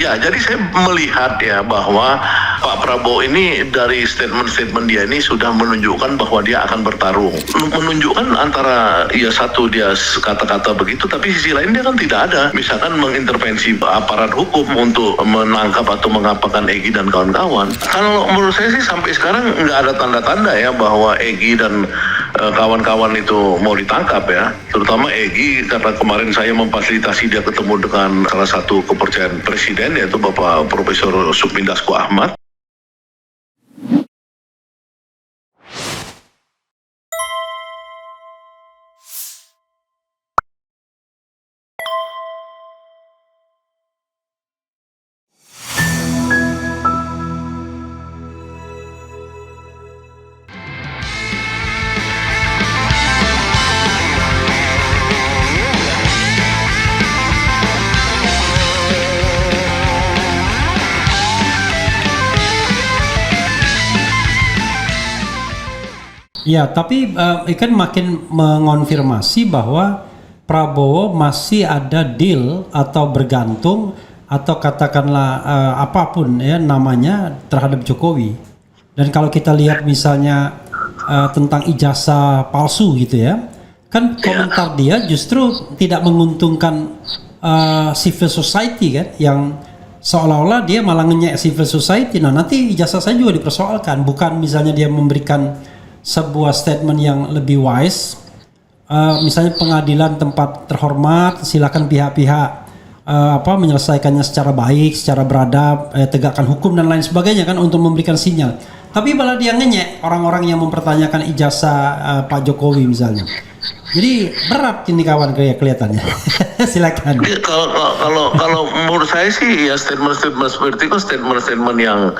Ya, jadi saya melihat ya bahwa Pak Prabowo ini dari statement-statement dia ini sudah menunjukkan bahwa dia akan bertarung. Menunjukkan antara ya satu dia kata-kata begitu, tapi sisi lain dia kan tidak ada. Misalkan mengintervensi aparat hukum untuk menangkap atau mengapakan Egy dan kawan-kawan. Kalau menurut saya sih sampai sekarang nggak ada tanda-tanda ya bahwa Egy dan kawan-kawan itu mau ditangkap ya. Terutama Egy karena kemarin saya memfasilitasi dia ketemu dengan salah satu kepercayaan presiden yaitu Bapak Profesor Sukmi Dasko Ahmad. Ya, tapi kan makin mengonfirmasi bahwa Prabowo masih ada deal atau bergantung atau katakanlah apapun ya namanya terhadap Jokowi. Dan kalau kita lihat misalnya tentang ijazah palsu gitu ya, kan komentar dia justru tidak menguntungkan civil society kan, yang seolah-olah dia malah ngenyek civil society. Nah nanti ijazah saya juga dipersoalkan, bukan misalnya dia memberikan sebuah statement yang lebih wise, misalnya pengadilan tempat terhormat, silakan pihak-pihak menyelesaikannya secara baik, secara beradab, tegakkan hukum dan lain sebagainya kan untuk memberikan sinyal. Tapi malah dia ngenyek orang-orang yang mempertanyakan ijazah Pak Jokowi misalnya. Jadi berat ini kawan kelihatannya. Silakan. Kalau menurut saya sih ya statement-statement seperti itu statement-statement yang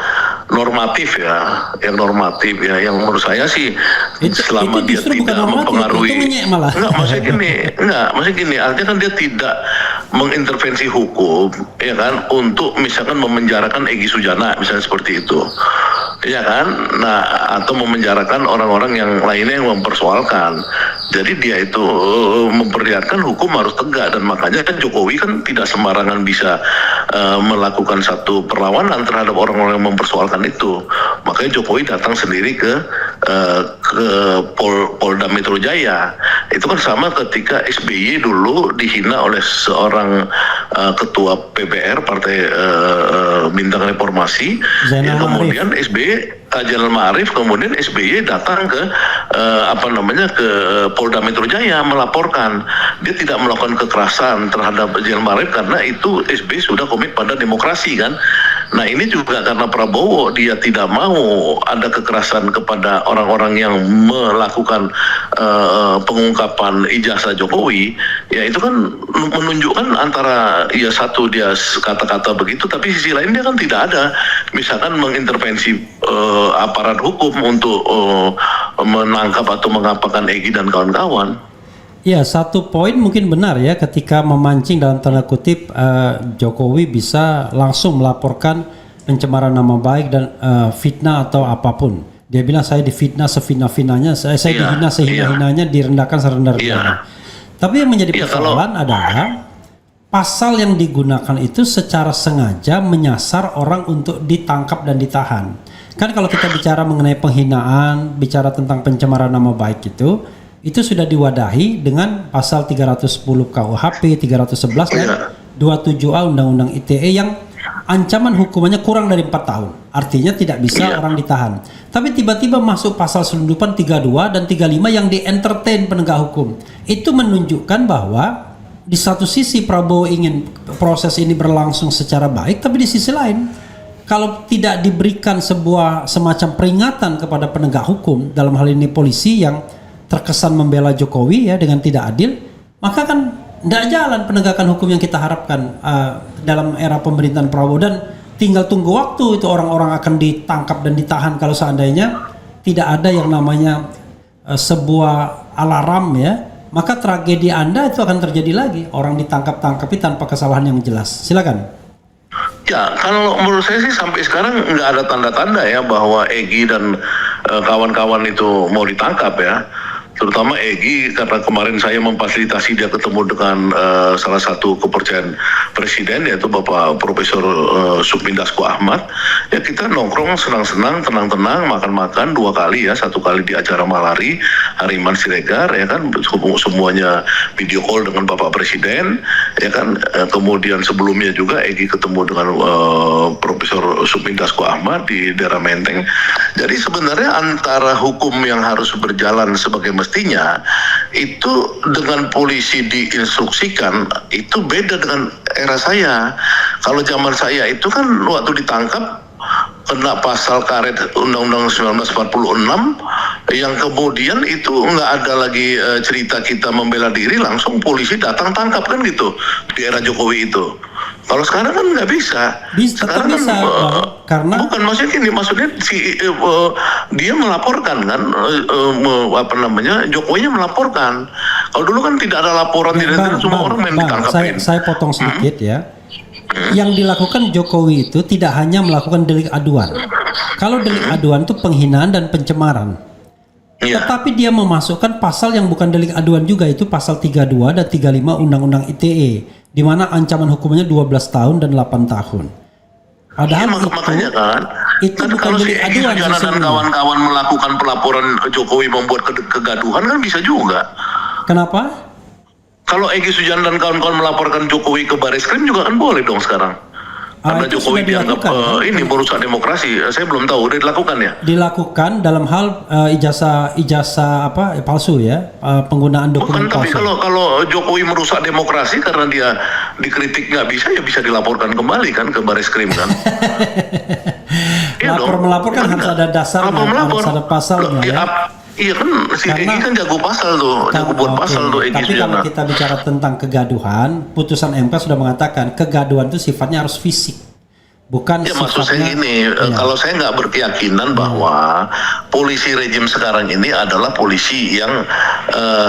normatif ya, yang menurut saya sih selama dia tidak mempengaruhi. Maksudnya gini, artinya kan dia tidak mengintervensi hukum, ya kan, untuk misalkan memenjarakan Egy Sujana misalnya seperti itu. Ya kan, nah atau memenjarakan orang-orang yang lainnya yang mempersoalkan. Jadi dia itu memperlihatkan hukum harus tegak, dan makanya kan Jokowi kan tidak sembarangan bisa melakukan satu perlawanan terhadap orang-orang yang mempersoalkan itu. Makanya Jokowi datang sendiri ke Polda Metro Jaya. Itu kan sama ketika SBY dulu dihina oleh seorang ketua PBR Partai Bintang Reformasi, yang kemudian SBY Jalan Ma'arif, kemudian SBY datang ke ke Polda Metro Jaya melaporkan dia tidak melakukan kekerasan terhadap Jalan Ma'arif karena itu SBY sudah komit pada demokrasi kan. Nah ini juga karena Prabowo dia tidak mau ada kekerasan kepada orang-orang yang melakukan pengungkapan ijazah Jokowi, ya itu kan menunjukkan antara ya satu dia kata-kata begitu, tapi sisi lain dia kan tidak ada. Misalkan mengintervensi aparat hukum untuk menangkap atau mengapakan Egy dan kawan-kawan. Ya, satu poin mungkin benar ya, ketika memancing dalam tanda kutip Jokowi bisa langsung melaporkan pencemaran nama baik dan fitnah atau apapun. Dia bilang saya difitnah sefitnah-finahnya, saya dihina sehina-hinanya, direndahkan serendah-rendahnya. Tapi yang menjadi persoalan adalah pasal yang digunakan itu secara sengaja menyasar orang untuk ditangkap dan ditahan. Kan kalau kita bicara mengenai penghinaan, bicara tentang pencemaran nama baik itu sudah diwadahi dengan pasal 310 KUHP, 311 dan 27A Undang-Undang ITE yang ancaman hukumannya kurang dari 4 tahun. Artinya tidak bisa orang ditahan. Tapi tiba-tiba masuk pasal selundupan 32 dan 35 yang di-entertain penegak hukum. Itu menunjukkan bahwa di satu sisi Prabowo ingin proses ini berlangsung secara baik, tapi di sisi lain kalau tidak diberikan sebuah semacam peringatan kepada penegak hukum, dalam hal ini polisi yang terkesan membela Jokowi ya dengan tidak adil, maka kan tidak jalan penegakan hukum yang kita harapkan dalam era pemerintahan Prabowo. Dan tinggal tunggu waktu itu orang-orang akan ditangkap dan ditahan kalau seandainya tidak ada yang namanya sebuah alarm ya, maka tragedi Anda itu akan terjadi lagi, orang ditangkap-tangkapi tanpa kesalahan yang jelas. Silakan. Ya, kalau menurut saya sih sampai sekarang nggak ada tanda-tanda ya bahwa Egy dan kawan-kawan itu mau ditangkap ya. terutama Egy, karena kemarin saya memfasilitasi dia ketemu dengan salah satu kepercayaan presiden, yaitu Bapak Profesor Supmi Dasko Ahmad. Ya kita nongkrong senang-senang, tenang-tenang, makan-makan 2 kali ya, 1 kali di acara Malari Hariman Siregar, ya kan, semuanya video call dengan Bapak Presiden, ya kan. Kemudian sebelumnya juga Egy ketemu dengan Profesor Supmi Dasko Ahmad di daerah Menteng. Jadi sebenarnya antara hukum yang harus berjalan sebagai mestinya itu dengan polisi diinstruksikan itu beda dengan era saya. Kalau zaman saya itu kan waktu ditangkap kena pasal karet Undang-Undang 1946 yang kemudian itu nggak ada lagi cerita kita membela diri, langsung polisi datang tangkap kan gitu di era Jokowi itu. Kalau sekarang kan nggak bisa. Sekarang kan bisa, karena bukan maksudnya gini, maksudnya dia melaporkan kan, Jokowinya melaporkan. Kalau dulu kan tidak ada laporan, tidak semua orang main ditangkapin. Saya potong sedikit ya. Yang dilakukan Jokowi itu tidak hanya melakukan delik aduan. Kalau delik aduan itu penghinaan dan pencemaran. Ya. Tetapi dia memasukkan pasal yang bukan delik aduan juga, itu pasal 32 dan 35 Undang-Undang ITE, di mana ancaman hukumannya 12 tahun dan 8 tahun. Padahal ya, makanya kan, itu bukan kalau si delik aduan dan kawan-kawan melakukan pelaporan Jokowi membuat kegaduhan kan bisa juga. Kenapa? Kalau Egy Sujana dan kawan-kawan melaporkan Jokowi ke Barreskrim juga kan boleh dong sekarang. Karena Jokowi dianggap ini merusak demokrasi. Saya belum tahu, udah dilakukan ya? Dilakukan dalam hal ijazah apa palsu ya, penggunaan dokumen palsu. Tapi kalau Jokowi merusak demokrasi karena dia dikritik nggak bisa, ya bisa dilaporkan kembali kan ke Barreskrim kan? Melapor kan harus ada dasarnya, harus ada pasalnya. Iya kan, si Egy kan jago pasal tuh, jago buat pasal tuh Egy. Tapi kalau kita bicara tentang kegaduhan, putusan MK sudah mengatakan kegaduhan itu sifatnya harus fisik, bukan ya, sifatnya. Maksud saya gini, kalau saya nggak berkeyakinan bahwa polisi rejim sekarang ini adalah polisi yang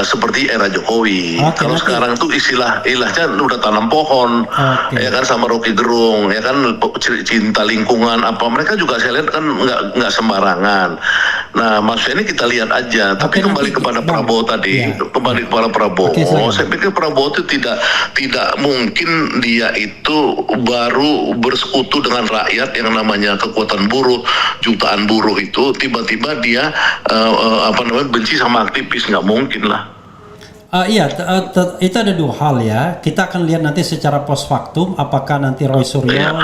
seperti era Jokowi. Kalau sekarang tuh ilahnya udah tanam pohon, ya kan, sama Rocky Gerung, ya kan, cinta lingkungan apa, mereka juga saya lihat kan nggak sembarangan. Nah, maksudnya ini kita lihat aja. Tapi kembali kepada Prabowo tadi, kembali kepada Prabowo, saya pikir Prabowo itu tidak mungkin dia itu baru bersekutu dengan rakyat yang namanya kekuatan buruh, jutaan buruh itu tiba-tiba dia benci sama aktivis, nggak mungkin lah. Itu ada 2 hal ya. Kita akan lihat nanti secara post factum apakah nanti Roy Suryo,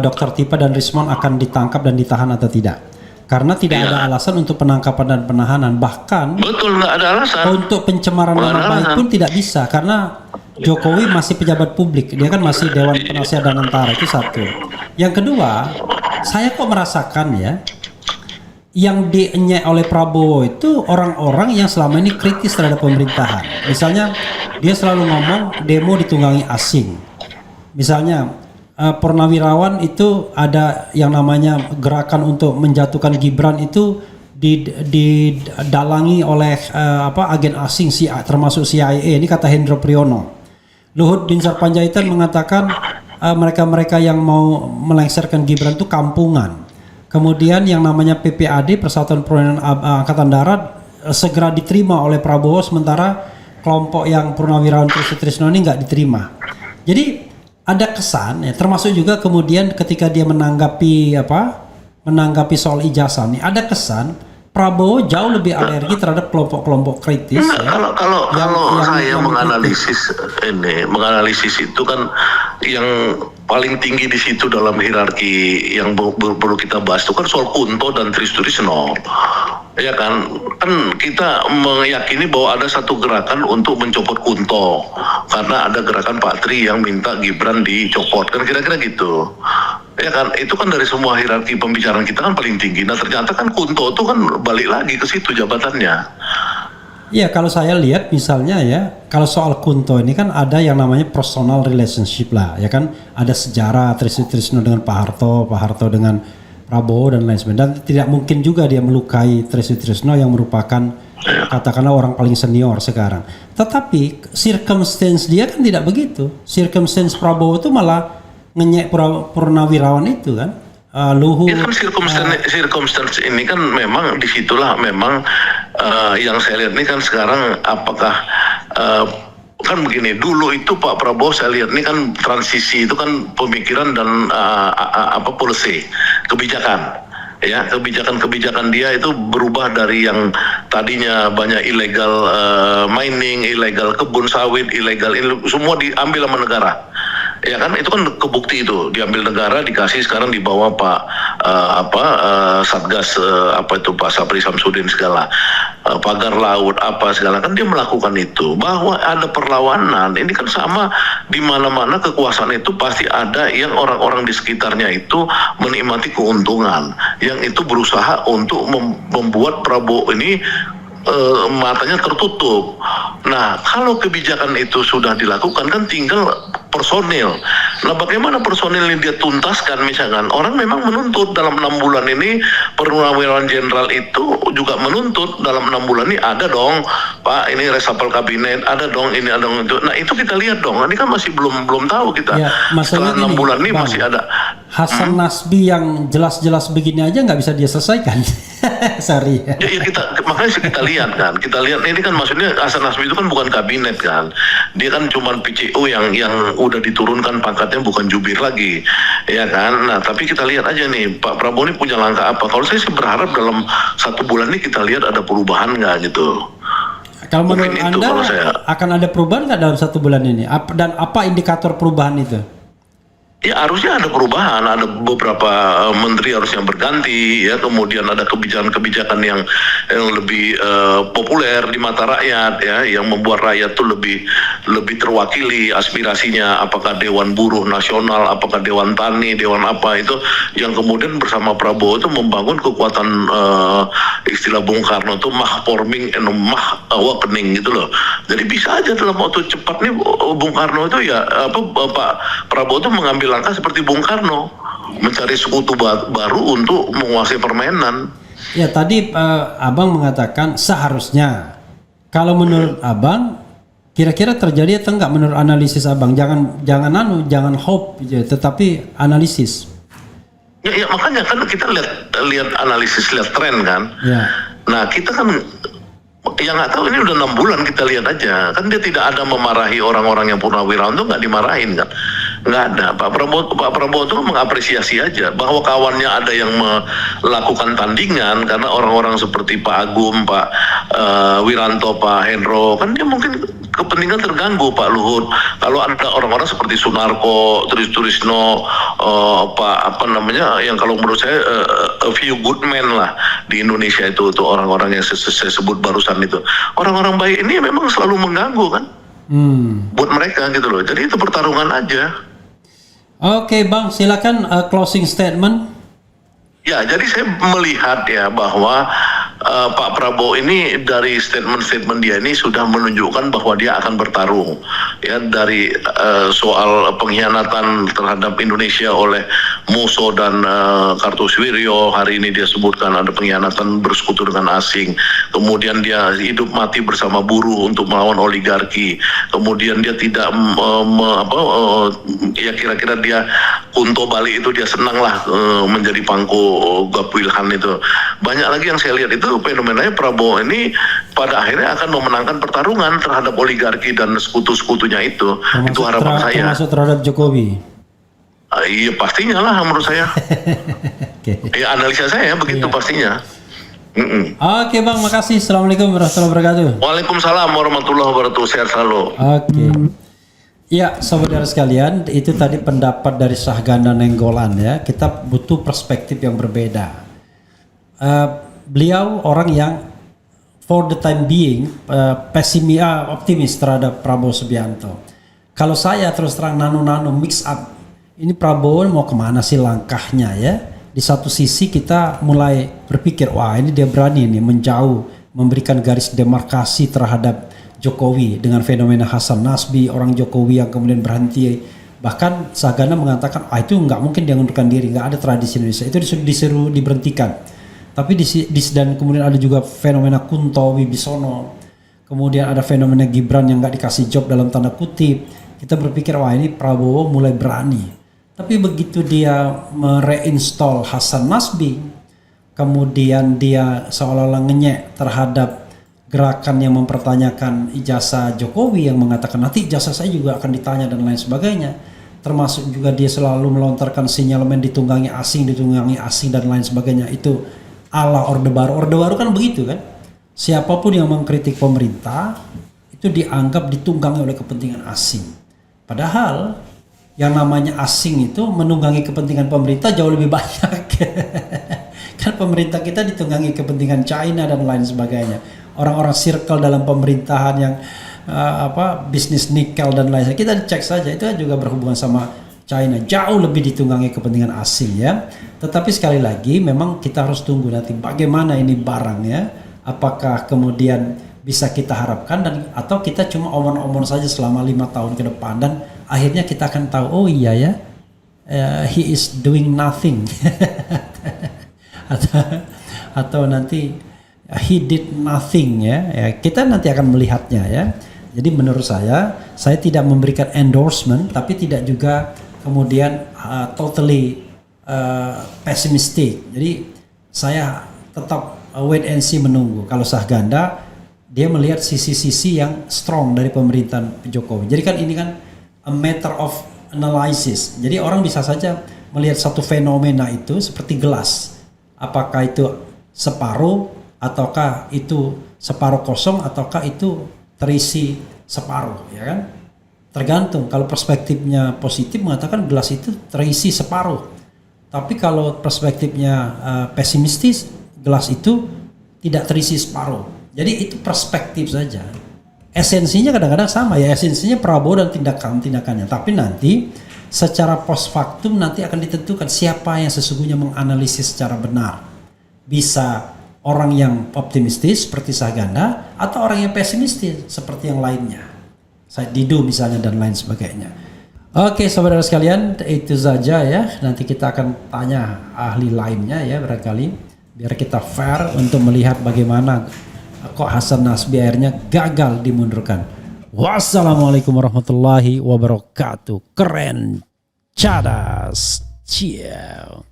Dr. Tipa dan Rismon akan ditangkap dan ditahan atau tidak. Karena tidak ada alasan untuk penangkapan dan penahanan, bahkan betul nggak ada alasan untuk pencemaran nama baik pun tidak bisa, karena Jokowi masih pejabat publik, dia kan masih Dewan Penasihat dan Antara, itu satu. Yang kedua, saya kok merasakan ya, yang dienyek oleh Prabowo itu orang-orang yang selama ini kritis terhadap pemerintahan. Misalnya dia selalu ngomong demo ditunggangi asing. Misalnya Purnawirawan itu ada yang namanya gerakan untuk menjatuhkan Gibran itu didalangi oleh agen asing termasuk CIA, ini kata Hendro Priyono. Luhut Binsar Panjaitan mengatakan mereka-mereka yang mau melengsarkan Gibran itu kampungan. Kemudian yang namanya PPAD, Persatuan Perwira Angkatan Darat, segera diterima oleh Prabowo, sementara kelompok yang Purnawirawan Trisno ini nggak diterima. Jadi ada kesan ya, termasuk juga kemudian ketika dia menanggapi soal ijazah nih, ada kesan Prabowo jauh lebih alergi terhadap kelompok-kelompok kritis. Kalau saya menganalisis itu kan yang paling tinggi di situ dalam hierarki yang perlu kita bahas itu kan soal Kunto dan Trisno. Ya kan kita meyakini bahwa ada satu gerakan untuk mencopot Kunto karena ada gerakan Pak Tri yang minta Gibran dicopot, kan kira-kira gitu. Ya kan, itu kan dari semua hierarki pembicaraan kita kan paling tinggi. Nah ternyata kan Kunto itu kan balik lagi ke situ jabatannya. Iya, kalau saya lihat misalnya ya, kalau soal Kunto ini kan ada yang namanya personal relationship lah, ya kan, ada sejarah Trisno dengan Pak Harto dengan Prabowo dan lain sebagainya, dan tidak mungkin juga dia melukai Trisno yang merupakan katakanlah orang paling senior sekarang. Tetapi circumstance dia kan tidak begitu. Circumstance Prabowo itu malah ngenyek Purnawirawan itu kan. Luhut. Itu kan circumstance ini kan memang disitulah memang yang saya lihat ini kan sekarang apakah kan begini, dulu itu Pak Prabowo saya lihat ini kan transisi itu kan pemikiran dan policy, kebijakan. Ya, kebijakan dia itu berubah dari yang tadinya banyak ilegal mining, ilegal kebun sawit, ilegal semua diambil sama negara. Ya kan, itu kan kebukti itu diambil negara, dikasih, sekarang dibawa Pak Satgas Pak Sapri Samsudin segala, pagar laut apa segala, kan dia melakukan itu. Bahwa ada perlawanan ini kan sama di mana-mana, kekuasaan itu pasti ada yang orang-orang di sekitarnya itu menikmati keuntungan, yang itu berusaha untuk membuat Prabowo ini matanya tertutup. Nah, kalau kebijakan itu sudah dilakukan kan tinggal personil. Nah, bagaimana personil ini dia tuntaskan, misalkan orang memang menuntut dalam 6 bulan ini, perwira jenderal itu juga menuntut dalam 6 bulan ini ada dong Pak, ini reshuffle kabinet, ada dong ini, ada dong itu. Nah, itu kita lihat dong, ini kan masih belum tahu kita. Ya, setelah 6 bulan ini Bang, masih ada. Hasan Nasbi yang jelas-jelas begini aja nggak bisa dia selesaikan. Sorry. Ya, makanya kita lihat kan, ini kan maksudnya Hasan Nasbi itu kan bukan kabinet kan, dia kan cuman PCO yang udah diturunkan pangkatnya, bukan jubir lagi, ya kan. Nah, tapi kita lihat aja nih Pak Prabowo ini punya langkah apa. Kalau saya sih berharap dalam 1 bulan ini kita lihat ada perubahan nggak gitu. Kalau menurut Mungkin itu, Anda kalau saya, akan ada perubahan nggak dalam 1 bulan ini? Dan apa indikator perubahan itu? ya harusnya ada perubahan, ada beberapa menteri harusnya berganti, ya, kemudian ada kebijakan-kebijakan yang lebih populer di mata rakyat, ya, yang membuat rakyat tuh lebih terwakili aspirasinya, apakah Dewan Buruh Nasional, apakah Dewan Tani, Dewan apa itu, yang kemudian bersama Prabowo itu membangun kekuatan, istilah Bung Karno itu mahforming and awakening gitu loh. Jadi bisa aja dalam waktu cepat nih Bung Karno itu Pak Prabowo itu mengambil langkah seperti Bung Karno, mencari sekutu baru untuk menguasai permainan. Ya, tadi Abang mengatakan seharusnya. Kalau menurut Abang, kira-kira terjadi atau enggak menurut analisis Abang? Jangan hope, tetapi analisis. Ya makanya kan kita lihat analisis, lihat tren kan. Ya. Nah, kita kan yang nggak tahu, ini udah 6 bulan, kita lihat aja kan, dia tidak ada memarahi orang-orang yang purnawirawan, itu nggak dimarahin kan, nggak ada. Pak Prabowo itu mengapresiasi aja bahwa kawannya ada yang melakukan tandingan, karena orang-orang seperti Pak Agung, Pak Wiranto, Pak Hendro, kan dia mungkin kepentingan terganggu. Pak Luhut, kalau ada orang-orang seperti Sunarko, Trisno, yang kalau menurut saya a few good men lah di Indonesia itu orang-orang yang saya sebut barusan itu, orang-orang baik ini memang selalu mengganggu kan, buat mereka gitu loh. Jadi itu pertarungan aja. Oke, Bang, silakan closing statement. Ya, jadi saya melihat ya bahwa Pak Prabowo ini dari statement-statement dia ini sudah menunjukkan bahwa dia akan bertarung, ya, dari soal pengkhianatan terhadap Indonesia oleh Musso dan Kartosuwiryo. Hari ini dia sebutkan ada pengkhianatan bersekutu dengan asing, kemudian dia hidup mati bersama buruh untuk melawan oligarki, kemudian dia tidak ya kira-kira dia Kunto Bali itu dia senang lah menjadi pangko Gapwilhan itu. Banyak lagi yang saya lihat itu fenomenanya Prabowo ini pada akhirnya akan memenangkan pertarungan terhadap oligarki dan sekutu-sekutunya itu. Itu harapan saya. Termasuk terhadap Jokowi. Iya pastinya lah menurut saya. Okay. Ya analisa saya begitu pastinya. Oke, Bang, makasih. Assalamualaikum warahmatullahi wabarakatuh. Waalaikumsalam warahmatullahi wabarakatuh. Sehat selalu. Oke. Ya, saudara sekalian, itu tadi pendapat dari Syahganda Nainggolan ya. Kita butuh perspektif yang berbeda. Beliau orang yang for the time being optimis terhadap Prabowo Subianto. Kalau saya terus terang nano mix up, ini Prabowo mau kemana sih langkahnya ya? Di satu sisi kita mulai berpikir, wah ini dia berani nih menjauh, memberikan garis demarkasi terhadap Jokowi dengan fenomena Hasan Nasbi, orang Jokowi yang kemudian berhenti. Bahkan Sagana mengatakan, itu nggak mungkin dia mengundurkan diri, nggak ada tradisi Indonesia, itu disuruh diberhentikan. Tapi dan kemudian ada juga fenomena Kunto Wibisono, kemudian ada fenomena Gibran yang nggak dikasih job dalam tanda kutip. Kita berpikir, wah ini Prabowo mulai berani. Tapi begitu dia mereinstall Hasan Nasbi, kemudian dia seolah-olah ngenyek terhadap gerakan yang mempertanyakan ijazah Jokowi yang mengatakan nanti ijazah saya juga akan ditanya dan lain sebagainya. Termasuk juga dia selalu melontarkan sinyalemen ditunggangi asing dan lain sebagainya. Itu ala Orde Baru. Orde Baru kan begitu kan. Siapapun yang mengkritik pemerintah itu dianggap ditunggangi oleh kepentingan asing. Padahal yang namanya asing itu menunggangi kepentingan pemerintah jauh lebih banyak. Kan pemerintah kita ditunggangi kepentingan China dan lain sebagainya. Orang-orang circle dalam pemerintahan yang bisnis nikel dan lain sebagainya, kita cek saja itu juga berhubungan sama China, jauh lebih ditunggangi kepentingan asing ya. Tetapi sekali lagi memang kita harus tunggu nanti bagaimana ini barangnya, apakah kemudian bisa kita harapkan dan atau kita cuma omong-omong saja selama 5 tahun ke depan dan akhirnya kita akan tahu oh iya ya, he is doing nothing. atau nanti he did nothing ya, kita nanti akan melihatnya ya. Jadi menurut saya tidak memberikan endorsement tapi tidak juga kemudian totally pessimistic. Jadi saya tetap wait and see, menunggu. Kalau Sahganda dia melihat sisi-sisi yang strong dari pemerintahan Jokowi. Jadi kan ini kan a matter of analysis. Jadi orang bisa saja melihat satu fenomena itu seperti gelas. Apakah itu separuh ataukah itu separuh kosong ataukah itu terisi separuh, ya kan? Tergantung. Kalau perspektifnya positif mengatakan gelas itu terisi separuh. Tapi kalau perspektifnya pesimistis, gelas itu tidak terisi separuh. Jadi itu perspektif saja. Esensinya kadang-kadang sama ya, esensinya Prabowo dan tindakannya. Tapi nanti secara post factum nanti akan ditentukan siapa yang sesungguhnya menganalisis secara benar. Bisa orang yang optimistis seperti Sahganda atau orang yang pesimistis seperti yang lainnya. Said Didu misalnya dan lain sebagainya. Oke saudara sekalian, itu saja ya. Nanti kita akan tanya ahli lainnya ya barangkali. Biar kita fair untuk melihat bagaimana kok Hasan Nasbi akhirnya gagal dimundurkan. Wassalamualaikum warahmatullahi wabarakatuh. Keren. Cadas. Ciao.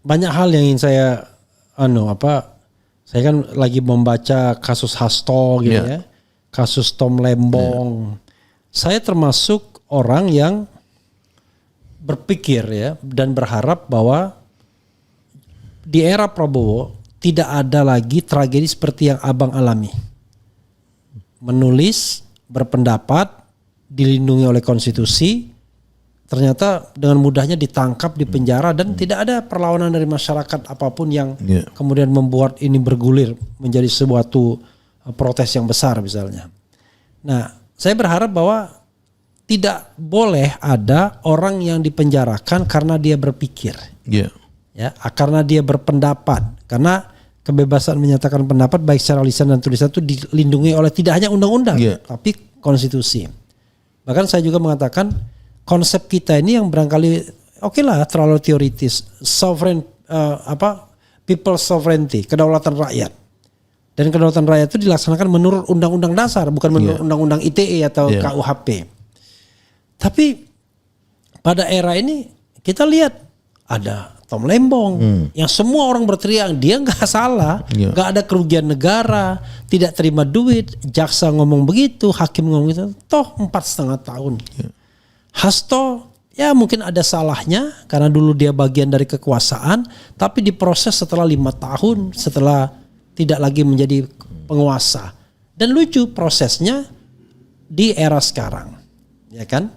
Banyak hal yang ingin saya saya kan lagi membaca kasus Hasto gitu ya. Kasus Tom Lembong. Saya termasuk orang yang berpikir ya dan berharap bahwa di era Prabowo tidak ada lagi tragedi seperti yang Abang alami. Menulis, berpendapat, dilindungi oleh konstitusi, ternyata dengan mudahnya ditangkap, dipenjara dan tidak ada perlawanan dari masyarakat apapun yang kemudian membuat ini bergulir menjadi suatu protes yang besar misalnya. Nah, saya berharap bahwa tidak boleh ada orang yang dipenjarakan karena dia berpikir. Ya, karena dia berpendapat. Karena kebebasan menyatakan pendapat baik secara lisan dan tulisan itu dilindungi oleh tidak hanya undang-undang, tapi konstitusi. Bahkan saya juga mengatakan konsep kita ini yang barangkali terlalu teoritis, sovereign people sovereignty, kedaulatan rakyat. Dan kedaulatan rakyat itu dilaksanakan menurut undang-undang dasar, bukan menurut undang-undang ITE atau KUHP. Tapi pada era ini kita lihat ada Tom Lembong yang semua orang berteriak dia nggak salah, nggak ada kerugian negara, tidak terima duit, jaksa ngomong begitu, hakim ngomong gitu, toh 4,5 tahun. Hasto ya mungkin ada salahnya karena dulu dia bagian dari kekuasaan, tapi diproses setelah 5 tahun setelah tidak lagi menjadi penguasa. Dan lucu prosesnya di era sekarang, ya kan?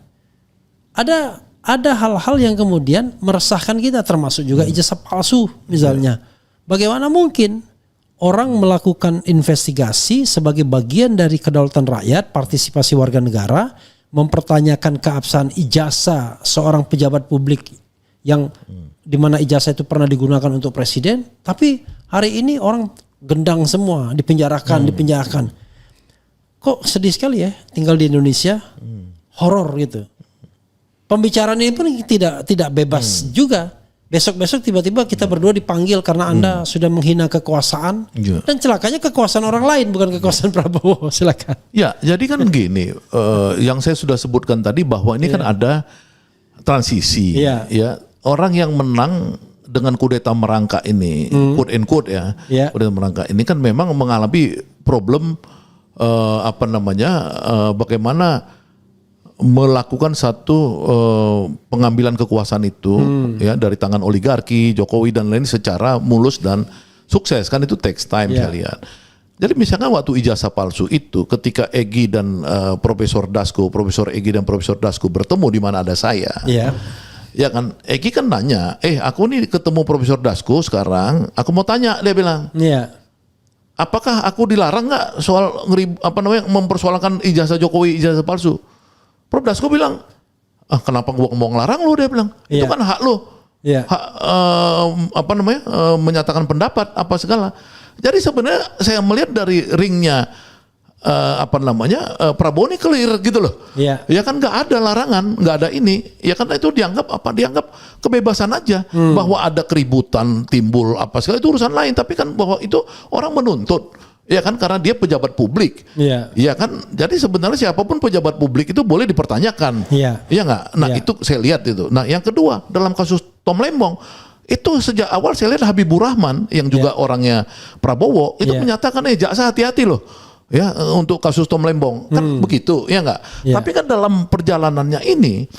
Ada hal-hal yang kemudian meresahkan kita, termasuk juga ijazah palsu misalnya. Bagaimana mungkin orang melakukan investigasi sebagai bagian dari kedaulatan rakyat, partisipasi warga negara, mempertanyakan keabsahan ijazah seorang pejabat publik yang dimana ijazah itu pernah digunakan untuk presiden, tapi hari ini orang gendang semua, dipenjarakan. Kok sedih sekali ya tinggal di Indonesia, horor gitu. Pembicaraan ini pun tidak bebas juga. Besok-besok tiba-tiba kita berdua dipanggil karena Anda sudah menghina kekuasaan. Dan celakanya kekuasaan orang lain bukan kekuasaan Prabowo. Silakan. Ya, jadi kan gini, yang saya sudah sebutkan tadi bahwa ini kan ada transisi. Ya, orang yang menang dengan kudeta merangkak ini, quote and quote ya, kudeta merangkak ini kan memang mengalami problem bagaimana melakukan satu pengambilan kekuasaan itu ya dari tangan oligarki, Jokowi dan lain secara mulus dan sukses, kan itu takes time saya lihat. Jadi misalkan waktu ijazah palsu itu ketika Egy dan Profesor Egy dan Profesor Dasko bertemu di mana ada saya. Ya kan, Egy kan nanya, aku nih ketemu Profesor Dasko sekarang, aku mau tanya, dia bilang. Apakah aku dilarang nggak soal mempersoalkan ijazah Jokowi, ijazah palsu? Prof Dasko bilang, kenapa gua mau ngelarang lo, dia bilang. Itu kan hak lo. Hak menyatakan pendapat apa segala. Jadi sebenarnya saya melihat dari ringnya Prabowo ini clear gitu loh. Ya kan nggak ada larangan, nggak ada ini. Ya kan itu dianggap kebebasan aja. Bahwa ada keributan timbul apa segala itu urusan lain. Tapi kan bahwa itu orang menuntut. Ya kan karena dia pejabat publik. Ya kan jadi sebenarnya siapapun pejabat publik itu boleh dipertanyakan. Iya nggak? Nah itu saya lihat itu. Nah yang kedua dalam kasus Tom Lembong. Itu sejak awal saya lihat Habibur Rahman yang juga orangnya Prabowo itu menyatakan jaksa hati-hati loh ya untuk kasus Tom Lembong kan begitu ya enggak. Tapi kan dalam perjalanannya ini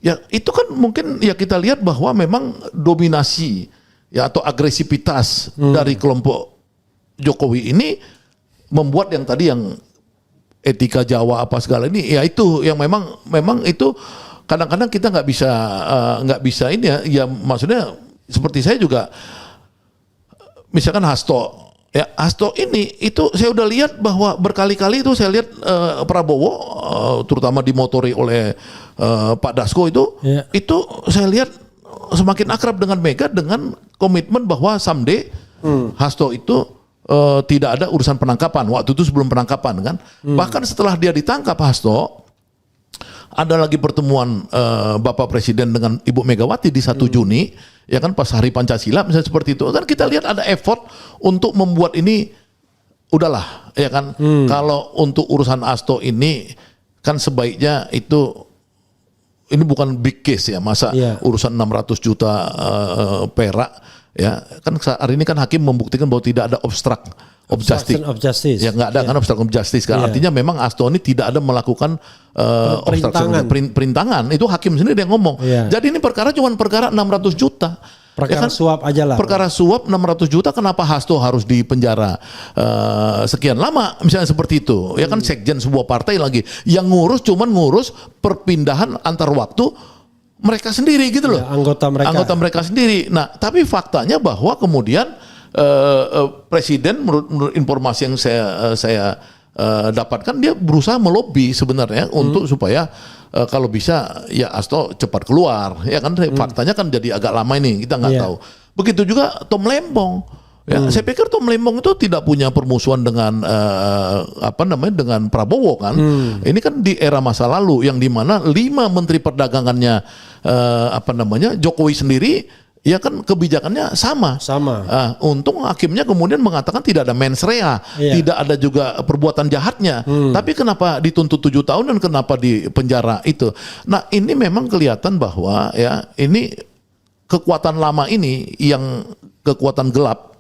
ya itu kan mungkin ya kita lihat bahwa memang dominasi ya atau agresivitas dari kelompok Jokowi ini membuat yang tadi yang etika Jawa apa segala ini ya itu yang memang itu kadang-kadang kita nggak bisa ini ya maksudnya seperti saya juga misalkan Hasto ini itu saya udah lihat bahwa berkali-kali itu saya lihat Prabowo terutama dimotori oleh Pak Dasko itu saya lihat semakin akrab dengan Mega dengan komitmen bahwa someday Hasto itu tidak ada urusan penangkapan waktu itu sebelum penangkapan kan bahkan setelah dia ditangkap Hasto ada lagi pertemuan Bapak Presiden dengan Ibu Megawati di 1 Juni ya kan pas Hari Pancasila misalnya seperti itu kan kita lihat ada effort untuk membuat ini udahlah ya kan kalau untuk urusan Hasto ini kan sebaiknya itu ini bukan big case ya masa urusan 600 juta perak ya kan hari ini kan hakim membuktikan bahwa tidak ada obstruction of justice. Ya nggak ada kan obstruction of justice kan artinya memang Hasto ini tidak ada melakukan perintangan itu hakim sendiri yang ngomong. Jadi ini perkara cuma perkara 600 juta. Perkara suap aja lah. Perkara suap 600 juta kenapa Hasto harus dipenjara sekian lama misalnya seperti itu. Ya kan sekjen sebuah partai lagi yang ngurus perpindahan antar waktu mereka sendiri gitu loh. Anggota mereka sendiri. Nah, tapi faktanya bahwa kemudian Presiden menurut informasi yang saya dapatkan dia berusaha melobi sebenarnya untuk supaya kalau bisa ya Hasto cepat keluar ya kan faktanya kan jadi agak lama ini kita nggak tahu. Begitu juga Tom Lembong ya saya pikir Tom Lembong itu tidak punya permusuhan dengan dengan Prabowo kan. Ini kan di era masa lalu yang dimana 5 menteri perdagangannya Jokowi sendiri ya kan kebijakannya sama. Untung hakimnya kemudian mengatakan tidak ada mens rea, tidak ada juga perbuatan jahatnya. Tapi kenapa dituntut 7 tahun dan kenapa di penjara itu? Nah ini memang kelihatan bahwa ya ini kekuatan lama ini yang kekuatan gelap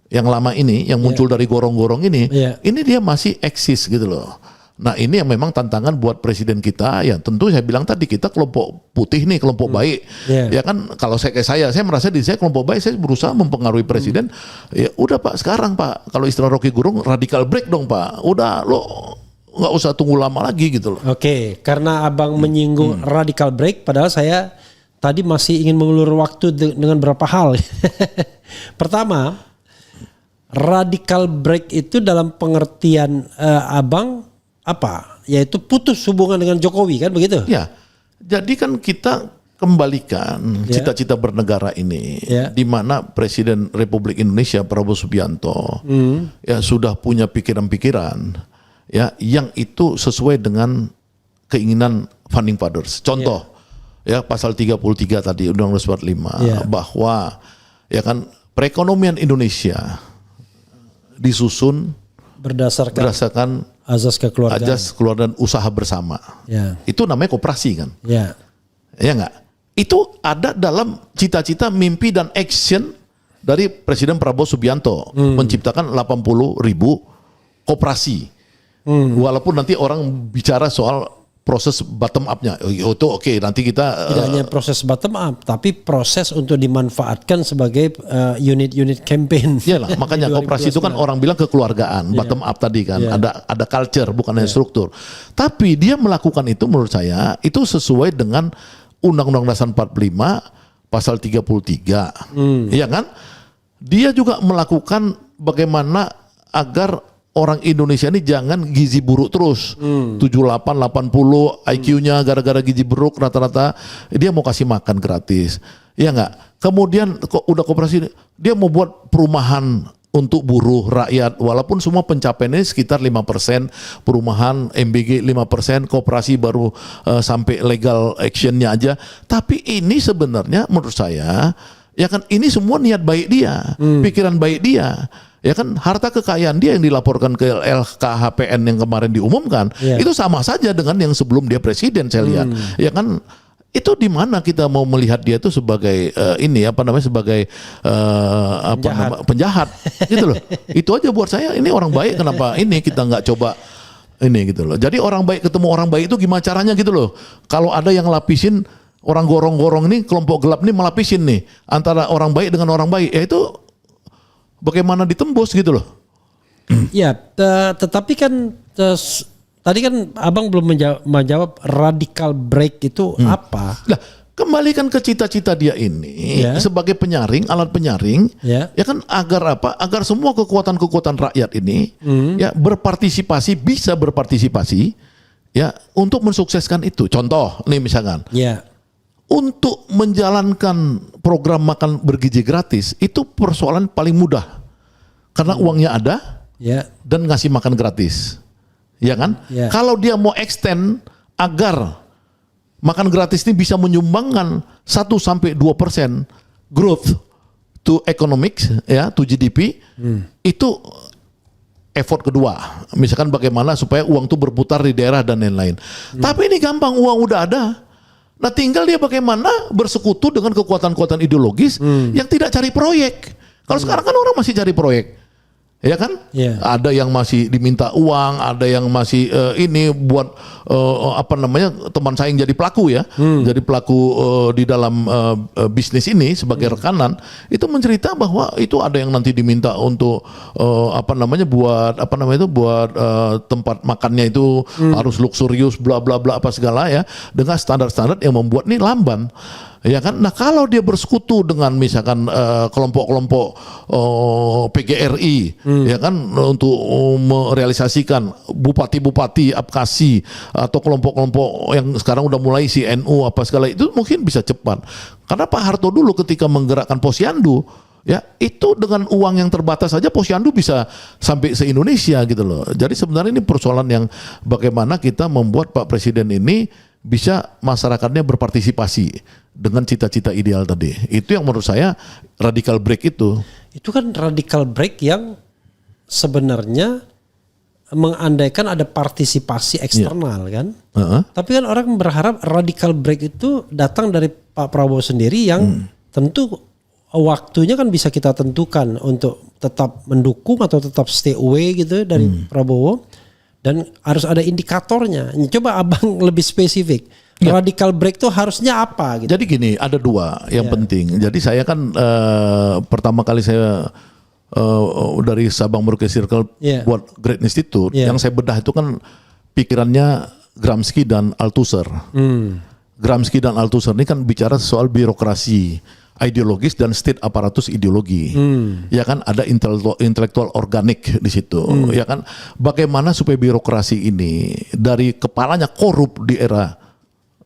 yang lama ini yang muncul dari gorong-gorong ini dia masih eksis gitu loh. Nah ini yang memang tantangan buat presiden kita ya tentu saya bilang tadi kita kelompok putih nih kelompok baik ya kan kalau saya merasa diri saya kelompok baik saya berusaha mempengaruhi presiden ya udah Pak sekarang Pak kalau istilah Rocky Gerung radical break dong Pak udah lo nggak usah tunggu lama lagi gitu loh. Oke, karena abang menyinggung radical break padahal saya tadi masih ingin mengulur waktu dengan beberapa hal. Pertama radical break itu dalam pengertian abang apa? Yaitu putus hubungan dengan Jokowi kan begitu? Ya. Jadi kan kita kembalikan cita-cita bernegara ini di mana Presiden Republik Indonesia Prabowo Subianto ya sudah punya pikiran-pikiran ya yang itu sesuai dengan keinginan founding fathers. Contoh ya pasal 33 tadi Undang-Undang 45 bahwa ya kan perekonomian Indonesia disusun berdasarkan azas kekeluargaan usaha bersama. Itu namanya koperasi kan. Ya enggak? itu ada dalam cita-cita, mimpi dan action dari Presiden Prabowo Subianto menciptakan 80.000 koperasi. Walaupun nanti orang bicara soal proses bottom up-nya, itu oke, nanti kita tidak hanya proses bottom up, tapi proses untuk dimanfaatkan sebagai unit-unit campaign. Iyalah, makanya koperasi itu kan orang bilang kekeluargaan, bottom up tadi kan, ada culture bukan hanya struktur. Tapi dia melakukan itu menurut saya itu sesuai dengan Undang-Undang Dasar 45 pasal 33. Iya kan? Dia juga melakukan bagaimana agar orang Indonesia ini jangan gizi buruk terus. 78, 80 IQ-nya gara-gara gizi buruk rata-rata dia mau kasih makan gratis. Iya enggak? Kemudian udah koperasi dia mau buat perumahan untuk buruh rakyat walaupun semua pencapaiannya sekitar 5%, perumahan MBG 5%, koperasi baru sampai legal actionnya aja. Tapi ini sebenarnya menurut saya ya kan ini semua niat baik dia, pikiran baik dia. Ya kan harta kekayaan dia yang dilaporkan ke LKHPN yang kemarin diumumkan itu sama saja dengan yang sebelum dia presiden saya lihat. Ya kan itu di mana kita mau melihat dia itu sebagai sebagai penjahat gitu loh. Itu aja buat saya ini orang baik kenapa ini kita nggak coba ini gitu loh. Jadi orang baik ketemu orang baik itu gimana caranya gitu loh. Kalau ada yang lapisin orang gorong-gorong nih kelompok gelap nih melapisin nih antara orang baik dengan orang baik ya itu bagaimana ditembus gitu loh. Ya, tetapi kan tadi kan Abang belum menjawab radical break itu apa? Nah, kembalikan ke cita-cita dia ini sebagai penyaring, alat penyaring, ya kan agar apa? Agar semua kekuatan-kekuatan rakyat ini ya bisa berpartisipasi ya untuk mensukseskan itu. Contoh nih misalkan. Ya. Untuk menjalankan program makan bergizi gratis itu persoalan paling mudah karena uangnya ada dan ngasih makan gratis, ya kan? Kalau dia mau extend agar makan gratis ini bisa menyumbangkan 1-2% growth to economics ya to GDP itu effort kedua. Misalkan bagaimana supaya uang itu berputar di daerah dan lain-lain. Tapi ini gampang uang udah ada. Nah tinggal dia bagaimana bersekutu dengan kekuatan-kekuatan ideologis yang tidak cari proyek. Kalau sekarang kan orang masih cari proyek, ya kan? Ada yang masih diminta uang, ada yang masih ini buat teman saya yang jadi pelaku ya, jadi pelaku di dalam bisnis ini sebagai rekanan itu mencerita bahwa itu ada yang nanti diminta untuk buat tempat makannya itu harus luxurious bla bla bla apa segala ya dengan standar-standar yang membuat nih lamban. Ya kan, nah kalau dia bersekutu dengan misalkan kelompok-kelompok PGRI, ya kan untuk merealisasikan bupati-bupati Abkasi atau kelompok-kelompok yang sekarang udah mulai si NU apa segala itu mungkin bisa cepat. Karena Pak Harto dulu ketika menggerakkan Posyandu, ya itu dengan uang yang terbatas saja Posyandu bisa sampai se-Indonesia gitu loh. Jadi sebenarnya ini persoalan yang bagaimana kita membuat Pak Presiden ini bisa masyarakatnya berpartisipasi dengan cita-cita ideal tadi. Itu yang menurut saya radical break itu. Itu kan radical break yang sebenarnya mengandaikan ada partisipasi eksternal kan. Tapi kan orang berharap radical break itu datang dari Pak Prabowo sendiri yang tentu waktunya kan bisa kita tentukan untuk tetap mendukung atau tetap stay away gitu dari Prabowo. Dan harus ada indikatornya. Coba Abang lebih spesifik. Radical break itu harusnya apa? Gitu. Jadi gini, ada dua yang penting. Jadi saya kan pertama kali saya dari Sabang Merauke Circle buat Great Institute. Yang saya bedah itu kan pikirannya Gramsci dan Althusser. Gramsci dan Althusser ini kan bicara soal birokrasi ideologis dan state aparatus ideologi. Ya kan ada intelektual organik di situ. Ya kan bagaimana supaya birokrasi ini dari kepalanya korup di era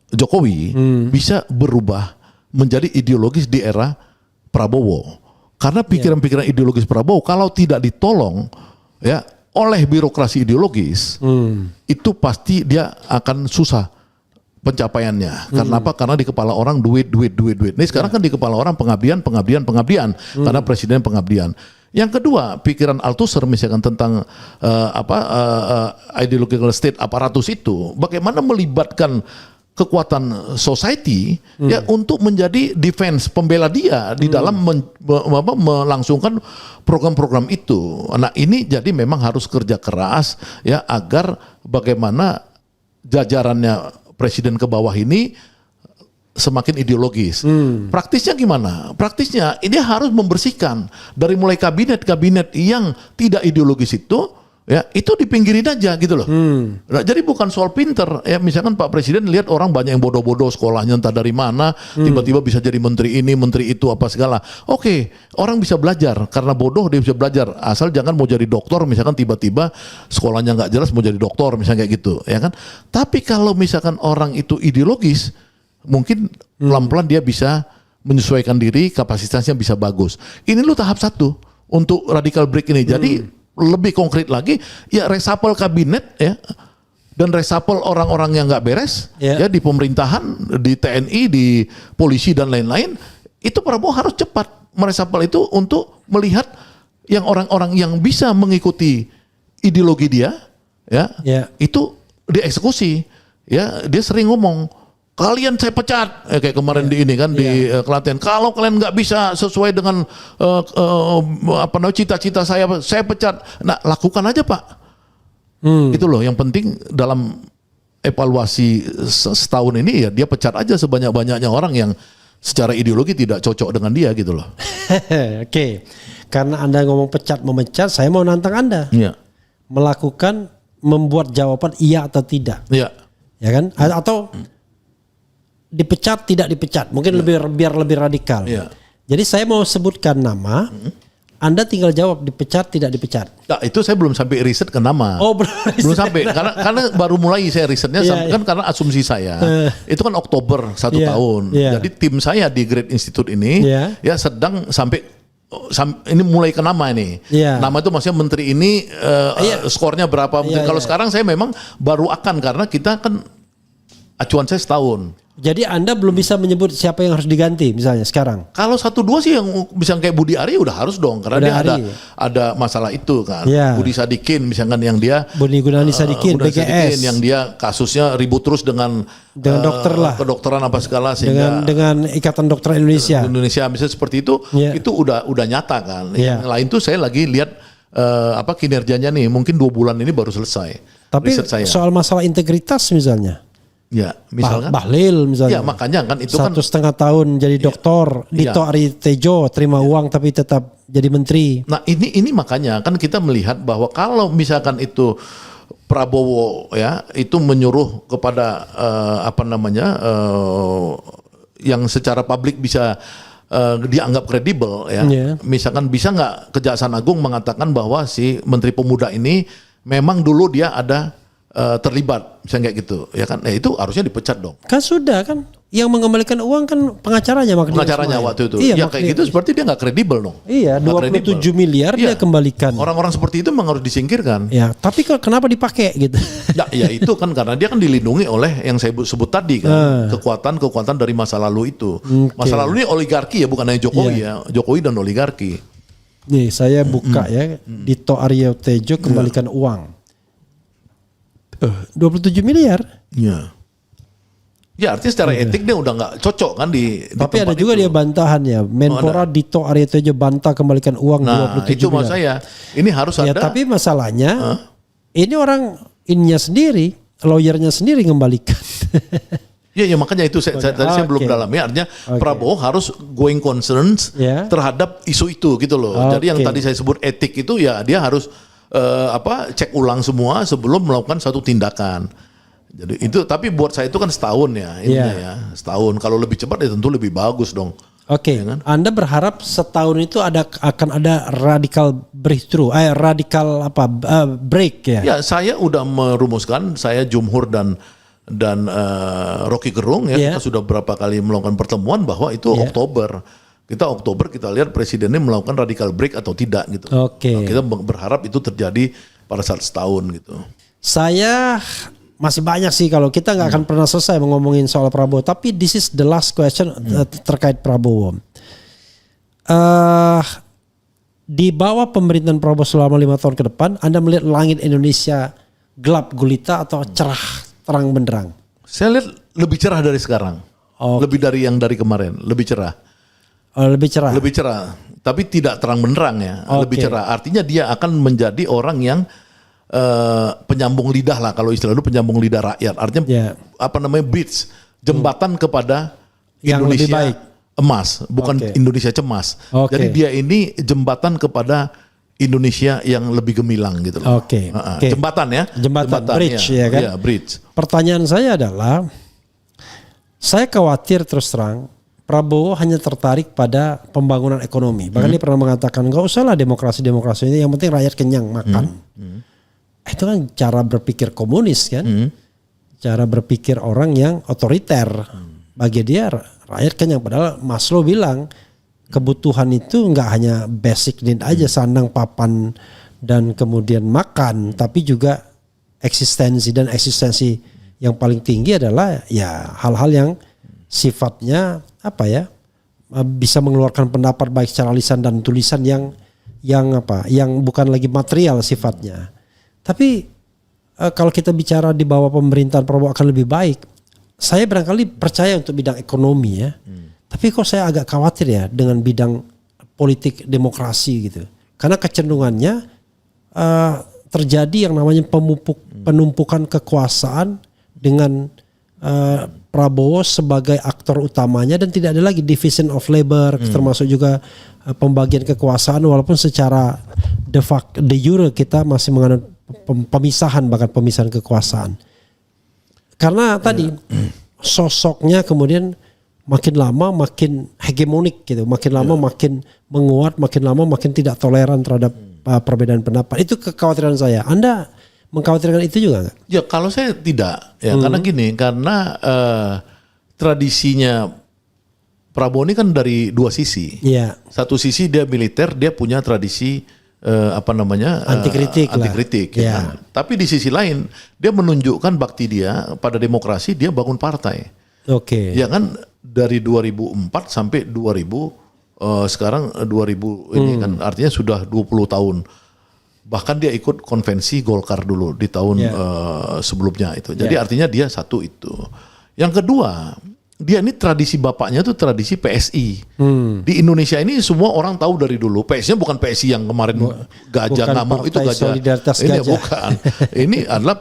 Jokowi bisa berubah menjadi ideologis di era Prabowo. Karena pikiran-pikiran ideologis Prabowo kalau tidak ditolong ya oleh birokrasi ideologis itu pasti dia akan susah pencapaiannya. Karena apa? Karena di kepala orang duit. Ini sekarang kan di kepala orang pengabdian. Karena presiden pengabdian. Yang kedua, pikiran Althusser misalkan tentang ideological state aparatus itu, bagaimana melibatkan kekuatan society ya untuk menjadi defense pembela dia di dalam melangsungkan program-program itu. Nah, ini jadi memang harus kerja keras ya agar bagaimana jajarannya presiden ke bawah ini semakin ideologis. Praktisnya gimana? Praktisnya ini harus membersihkan dari mulai kabinet-kabinet yang tidak ideologis itu. Ya, itu dipinggirin aja gitu loh. Nah, jadi bukan soal pinter. Ya, misalkan Pak Presiden lihat orang banyak yang bodoh-bodoh sekolahnya entah dari mana, tiba-tiba bisa jadi menteri ini, menteri itu apa segala. Oke, orang bisa belajar karena bodoh dia bisa belajar. Asal jangan mau jadi dokter, misalkan tiba-tiba sekolahnya nggak jelas mau jadi dokter, misalnya kayak gitu, ya kan? Tapi kalau misalkan orang itu ideologis, mungkin pelan-pelan dia bisa menyesuaikan diri, kapasitasnya bisa bagus. Ini lu tahap 1 untuk radical break ini. Jadi lebih konkret lagi, ya resapel kabinet ya, dan resapel orang-orang yang nggak beres ya di pemerintahan, di TNI, di polisi dan lain-lain. Itu Prabowo harus cepat meresapel itu untuk melihat yang orang-orang yang bisa mengikuti ideologi dia, ya itu dieksekusi. Ya, dia sering ngomong, kalian saya pecat, kayak kemarin di ini kan di Klaten. Kalau kalian nggak bisa sesuai dengan cita-cita saya pecat. Nah, lakukan aja Pak. Itu loh yang penting dalam evaluasi setahun ini ya dia pecat aja sebanyak-banyaknya orang yang secara ideologi tidak cocok dengan dia gitu loh. Oke, karena Anda ngomong pecat memecat, saya mau nantang Anda. Membuat jawaban iya atau tidak. Ya kan? Atau dipecat tidak dipecat, mungkin biar lebih radikal. Jadi saya mau sebutkan nama, Anda tinggal jawab dipecat tidak dipecat. Nah, itu saya belum sampai riset ke nama. Oh, belum sampai karena baru mulai saya risetnya kan karena asumsi saya itu kan Oktober 1 tahun. Jadi tim saya di Great Institute ini ya sedang sampai ini mulai ke nama ini. Nama itu maksudnya menteri ini skornya berapa. Kalau sekarang saya memang baru akan karena kita kan acuan saya setahun. Jadi Anda belum bisa menyebut siapa yang harus diganti misalnya sekarang? Kalau 1-2 sih yang misalnya kayak Budi Ari udah harus dong karena dia ada masalah itu kan. Budi Sadikin misalkan yang dia Budi Gunadi Sadikin BGS yang dia kasusnya ribut terus dengan dokter lah. Kedokteran apa segala sehingga dengan Ikatan Dokter Indonesia. Misalnya seperti itu itu udah nyata kan. Yang lain tuh saya lagi lihat kinerjanya nih mungkin 2 bulan ini baru selesai. Tapi soal masalah integritas misalnya. Ya, misalkan Bahlil misalnya. Ya, makanya kan itu 1,5 tahun jadi doktor, Dito Aritejo terima uang tapi tetap jadi menteri. Nah, ini makanya kan kita melihat bahwa kalau misalkan itu Prabowo ya itu menyuruh kepada yang secara publik bisa dianggap kredibel ya. Misalkan bisa nggak Kejaksaan Agung mengatakan bahwa si Menteri Pemuda ini memang dulu dia ada terlibat misalnya kayak gitu ya kan, itu harusnya dipecat dong. Kan sudah kan yang mengembalikan uang kan pengacaranya waktu itu. Kayak gitu seperti dia nggak kredibel dong. Iya, 27 miliar dia kembalikan. Orang-orang seperti itu memang harus disingkirkan. Ya, tapi kenapa dipakai gitu? Ya itu kan karena dia kan dilindungi oleh yang saya sebut tadi kan, kekuatan dari masa lalu itu. Masa lalu ini oligarki ya, bukan hanya Jokowi ya, Jokowi dan oligarki. Nih saya buka ya, Dito Aritejo kembalikan uang. 27 miliar. Ya artinya secara etik dia udah nggak cocok kan di tapi ada juga itu. Dia bantahan ya. Menpora Dito Aritejo bantah kembalikan uang 27 miliar. Itu maksud saya. Ini harus ada. Tapi masalahnya ini orang ininya sendiri, lawyernya sendiri ngembalikan. Ya makanya itu saya belum dalam ya. Artinya Prabowo harus going concerns terhadap isu itu gitu loh. Jadi yang tadi saya sebut etik itu ya dia harus cek ulang semua sebelum melakukan satu tindakan. Jadi itu tapi buat saya itu kan setahun ya ininya ya. Setahun. Kalau lebih cepat ya tentu lebih bagus dong. Ya kan? Anda berharap setahun itu akan ada radical breakthrough, break ya? Ya, saya udah merumuskan, saya Jumhur dan Rocky Gerung ya kita sudah berapa kali melakukan pertemuan bahwa itu Oktober kita lihat presidennya melakukan radical break atau tidak gitu. Nah, kita berharap itu terjadi pada saat setahun gitu. Saya masih banyak sih kalau kita nggak akan pernah selesai ngomongin soal Prabowo. Tapi this is the last question terkait Prabowo. Di bawah pemerintahan Prabowo selama 5 tahun ke depan, Anda melihat langit Indonesia gelap gulita atau cerah terang benderang? Saya lihat lebih cerah dari sekarang. Lebih dari yang dari kemarin, lebih cerah. Lebih cerah. Lebih cerah, tapi tidak terang benderang ya. Lebih cerah. Artinya dia akan menjadi orang yang penyambung lidah lah, kalau istilah itu penyambung lidah rakyat. Artinya bridge, jembatan kepada yang Indonesia lebih baik. Emas, bukan Indonesia cemas. Jadi dia ini jembatan kepada Indonesia yang lebih gemilang gitu loh. Jembatan ya. Jembatan bridge ya kan. Iya, bridge. Pertanyaan saya adalah, saya khawatir terus terang Prabowo hanya tertarik pada pembangunan ekonomi. Bahkan dia pernah mengatakan nggak usahlah demokrasi ini, yang penting rakyat kenyang makan. Itu kan cara berpikir komunis kan, cara berpikir orang yang otoriter. Bagi dia rakyat kenyang. Padahal Maslow bilang kebutuhan itu nggak hanya basic need aja, sandang, papan, dan kemudian makan, tapi juga eksistensi, dan eksistensi yang paling tinggi adalah ya hal-hal yang sifatnya bisa mengeluarkan pendapat baik secara lisan dan tulisan yang bukan lagi material sifatnya. Tapi kalau kita bicara di bawah pemerintahan Prabowo akan lebih baik, saya barangkali percaya untuk bidang ekonomi ya. Tapi kok saya agak khawatir ya dengan bidang politik demokrasi gitu. Karena kecenderungannya terjadi yang namanya penumpukan kekuasaan dengan Prabowo sebagai aktor utamanya, dan tidak ada lagi division of labor, termasuk juga pembagian kekuasaan, walaupun secara de jure kita masih menganut pemisahan kekuasaan. Karena tadi sosoknya kemudian makin lama makin hegemonik gitu, makin lama makin menguat, makin lama makin tidak toleran terhadap perbedaan pendapat. Itu kekhawatiran saya. Anda mengkhawatirkan itu juga nggak? Ya kalau saya tidak, ya karena gini, karena tradisinya Prabowo ini kan dari dua sisi. Iya. Satu sisi dia militer, dia punya tradisi anti kritik. Ya kan? Tapi di sisi lain dia menunjukkan bakti dia pada demokrasi, dia bangun partai. Ya kan, dari 2004 sampai 2000 sekarang 2000 ini kan artinya sudah 20 tahun. Bahkan dia ikut konvensi Golkar dulu di tahun sebelumnya itu. Jadi artinya dia satu itu. Yang kedua, dia ini tradisi bapaknya tuh tradisi PSI. Di Indonesia ini semua orang tahu dari dulu. PSI-nya bukan PSI yang kemarin gajah ngamuk itu gajah. Solidaritas ini gajah. bukan. Ini adalah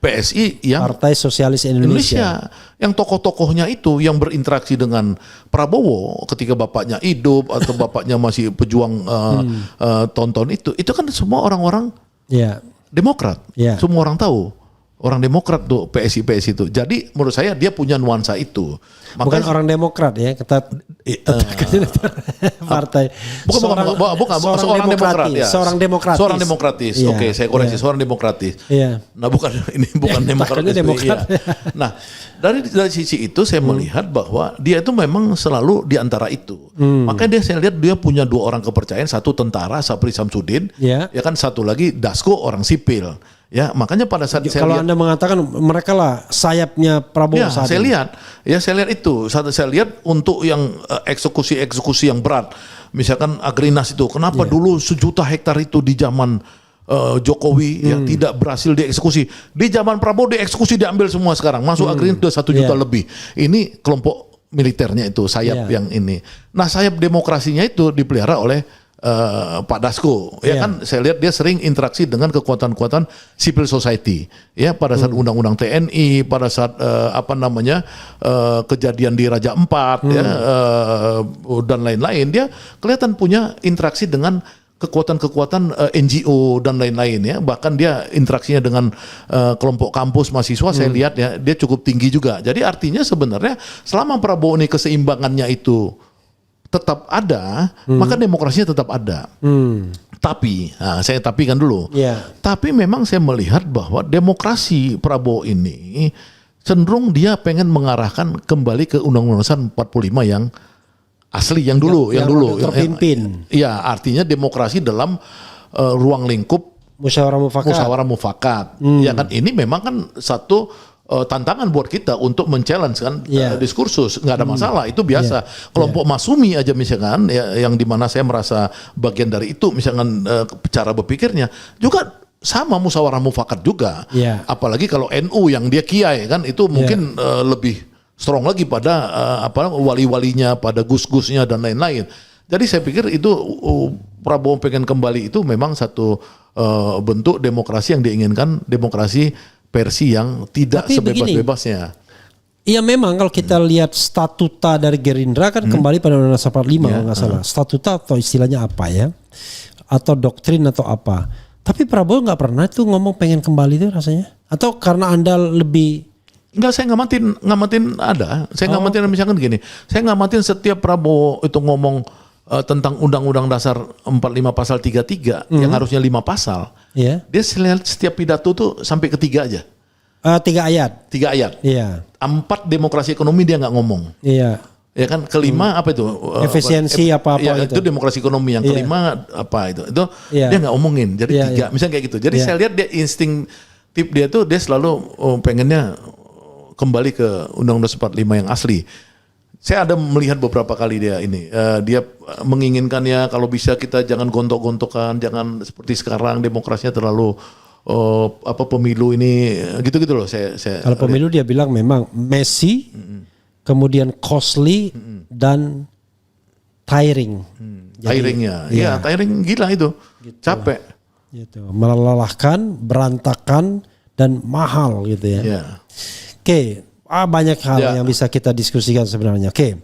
PSI yang Partai Sosialis Indonesia. Yang tokoh-tokohnya itu yang berinteraksi dengan Prabowo ketika bapaknya hidup atau bapaknya masih pejuang tonton itu kan semua orang-orang Demokrat. Semua orang tahu. Orang Demokrat tuh PSI itu. Jadi menurut saya dia punya nuansa itu. Bukan orang Demokrat ya, kita partai. Bukan seorang Demokrat ya. Seorang demokratis. Seorang demokratis. Oke, saya koreksi, seorang demokratis. Nah, bukan Demokrat. Nah, dari sisi itu saya melihat bahwa dia itu memang selalu di antara itu. Makanya saya lihat dia punya dua orang kepercayaan, satu tentara Sapri Samsudin, ya kan, satu lagi Dasko orang sipil. Ya, makanya pada saat saya kalau Anda mengatakan mereka lah sayapnya Prabowo saat saya ini. Saya lihat itu. Saya lihat untuk yang eksekusi yang berat. Misalkan Agrinas itu, kenapa dulu 1 juta hektar itu di zaman Jokowi tidak berhasil dieksekusi. Di zaman Prabowo dieksekusi, diambil semua sekarang. Masuk Agrinas sudah 1 juta lebih. Ini kelompok militernya itu, sayap yang ini. Nah, sayap demokrasinya itu dipelihara oleh Pak Dasko, ya kan, saya lihat dia sering interaksi dengan kekuatan-kekuatan civil society, ya, pada saat undang-undang TNI, pada saat kejadian di Raja Ampat, dan lain-lain, dia kelihatan punya interaksi dengan kekuatan-kekuatan NGO dan lain-lain, ya, bahkan dia interaksinya dengan kelompok kampus mahasiswa, saya lihat ya, dia cukup tinggi juga. Jadi artinya sebenarnya selama Prabowo ini keseimbangannya itu tetap ada, maka demokrasinya tetap ada. Tapi, saya tapikan dulu. Tapi memang saya melihat bahwa demokrasi Prabowo ini cenderung dia pengen mengarahkan kembali ke Undang-Undang 45 yang asli, yang dulu, yang terpimpin. Iya, artinya demokrasi dalam ruang lingkup musyawarah mufakat. Ya kan, ini memang kan satu tantangan buat kita untuk men-challenge kan diskursus, nggak ada masalah, itu biasa. Kelompok Masumi aja misalkan, ya, yang dimana saya merasa bagian dari itu, misalkan cara berpikirnya juga sama musyawarah mufakat juga. Iya. Apalagi kalau NU yang dia kiai kan itu mungkin lebih strong lagi pada wali-walinya, pada gus-gusnya dan lain-lain. Jadi saya pikir itu Prabowo pengen kembali itu memang satu bentuk demokrasi yang diinginkan, demokrasi versi yang tidak sebebas-bebasnya. Iya memang kalau kita lihat statuta dari Gerindra kan kembali pada Undang-Undang 45 kalau nggak salah. Statuta atau istilahnya apa ya? Atau doktrin atau apa. Tapi Prabowo nggak pernah tuh ngomong pengen kembali itu rasanya. Atau karena Anda lebih... Enggak, saya ngamatin ada. Saya ngamatin misalkan gini. Saya ngamatin setiap Prabowo itu ngomong tentang Undang-Undang Dasar 45 pasal 33 yang harusnya 5 pasal. Iya. Dia setiap pidato tuh sampai ke 3 aja. 3 ayat. 3 ayat. Iya. 4 demokrasi ekonomi dia nggak ngomong. Iya. Ya kan, kelima apa itu? Efisiensi apa-apa ya, gitu. itu demokrasi ekonomi. Yang kelima apa itu? Itu dia nggak omongin. Jadi 3, misalnya kayak gitu. Jadi saya lihat dia instingtif dia tuh dia selalu pengennya kembali ke Undang-Undang 45 yang asli. Saya ada melihat beberapa kali dia ini. Dia menginginkannya kalau bisa kita jangan gontok-gontokan, jangan seperti sekarang demokrasinya terlalu pemilu ini gitu-gitu loh. Saya kalau pemilu dia bilang memang messy, kemudian costly dan tiring. Tiringnya, ya tiring gila itu, gitu. Capek. Gitu. Melelahkan, berantakan dan mahal gitu ya. Yeah. Oke, banyak hal yang bisa kita diskusikan sebenarnya. Oke.